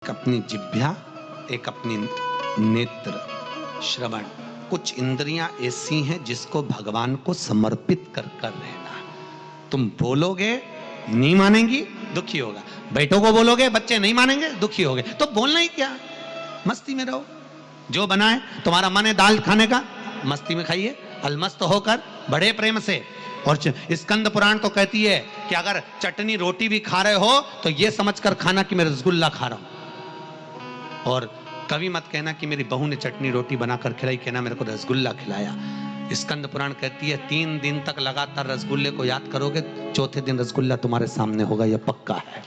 एक अपनी जिह्वा, एक अपनी नेत्र श्रवण। कुछ इंद्रियां ऐसी हैं जिसको भगवान को समर्पित कर कर रहना। तुम बोलोगे नहीं मानेंगी, दुखी होगा। बेटों को बोलोगे बच्चे नहीं मानेंगे, दुखी होगे। तो बोलना ही क्या, मस्ती में रहो। जो बना है तुम्हारा मन है दाल खाने का, मस्ती में खाइए, अलमस्त होकर बड़े प्रेम से। और स्कंद पुराण तो कहती है कि अगर चटनी रोटी भी खा रहे हो तो ये समझकर खाना कि मैं रसगुल्ला खा रहा हूं। और कभी मत कहना कि मेरी बहू ने चटनी रोटी बनाकर खिलाई, कहना मेरे को रसगुल्ला खिलाया। स्कंद पुराण कहती है 3 दिन तक लगातार रसगुल्ले को याद करोगे, चौथे दिन रसगुल्ला तुम्हारे सामने होगा। यह पक्का है,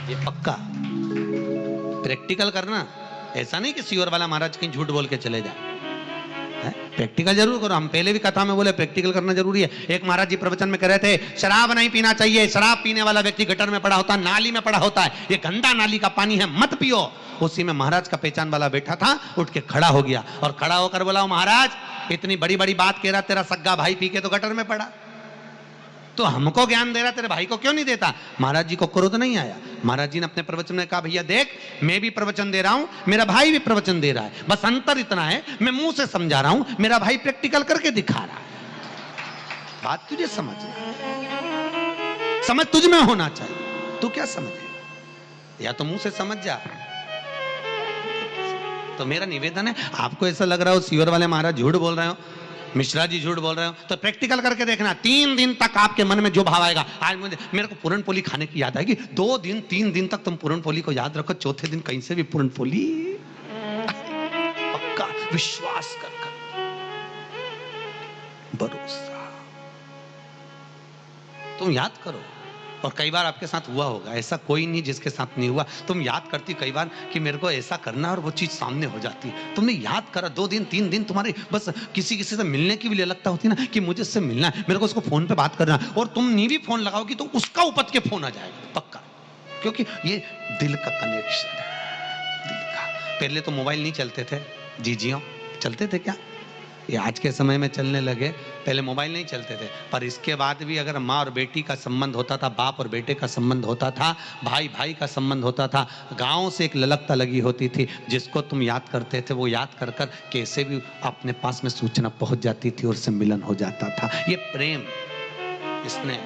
ये पक्का। प्रैक्टिकल करना, ऐसा नहीं कि सीवर वाला महाराज कहीं झूठ बोल के चले जाए। प्रैक्टिकल जरूर करो। हम पहले भी कथा में बोले प्रैक्टिकल करना जरूरी है। एक महाराज जी प्रवचन में कह रहे थे शराब नहीं पीना चाहिए, शराब पीने वाला व्यक्ति गटर में पड़ा होता है, नाली में पड़ा होता है, ये गंदा नाली का पानी है, मत पियो। उसी में महाराज का पहचान वाला बैठा था, उठ के खड़ा हो गया और खड़ा होकर बोला, महाराज इतनी बड़ी बड़ी बात कह रहा, तेरा सग्गा भाई पी के तो गटर में पड़ा, तो हमको ज्ञान दे रहा, तेरे भाई को क्यों नहीं देता? महाराज जी को क्रोध नहीं आया। महाराज जी ने अपने प्रवचन में कहा, भैया देख, मैं भी प्रवचन दे रहा हूं, मेरा भाई भी प्रवचन दे रहा है, बस अंतर इतना है मैं मुंह से समझा रहा हूं, मेरा भाई प्रैक्टिकल करके दिखा रहा है। बात तुझे समझना, समझ तुझ में होना चाहिए। तू क्या समझे, या तो मुंह से समझ जा। तो मेरा निवेदन है, आपको ऐसा लग रहा हो सीवर वाले महाराज झूठ बोल रहे हो, मिश्रा जी झूठ बोल रहे हो, तो प्रैक्टिकल करके देखना। 3 दिन तक आपके मन में जो भाव आएगा, आज मेरे को पूरण पोली खाने की याद आएगी, 2 दिन 3 दिन तक तुम पूरण पोली को याद रखो, चौथे दिन कहीं से भी पूरण पोली पक्का विश्वास कर भरोसा तुम याद करो। और कई बार आपके साथ हुआ होगा, ऐसा कोई नहीं जिसके साथ नहीं हुआ। तुम याद करती कई बार कि मेरे को ऐसा करना, और वो चीज सामने हो जाती है। तुमने याद करा, 2 दिन 3 दिन तुम्हारे बस किसी से मिलने की भी लगता होती ना कि मुझे इससे मिलना है, मेरे को उसको फोन पे बात करना, और तुम नहीं भी फोन लगाओगी तो उसका उपज के फोन आ जाएगा पक्का, क्योंकि ये दिल का कनेक्शन है, दिल का। पहले तो मोबाइल नहीं चलते थे, जी चलते थे क्या, ये आज के समय में चलने लगे, पहले मोबाइल नहीं चलते थे। पर इसके बाद भी अगर माँ और बेटी का संबंध होता था, बाप और बेटे का संबंध होता था, भाई भाई का संबंध होता था, गांव से एक ललकता लगी होती थी, जिसको तुम याद करते थे वो याद कर कर कैसे भी अपने पास में सूचना पहुंच जाती थी और उससे मिलन हो जाता था। ये प्रेम, इसने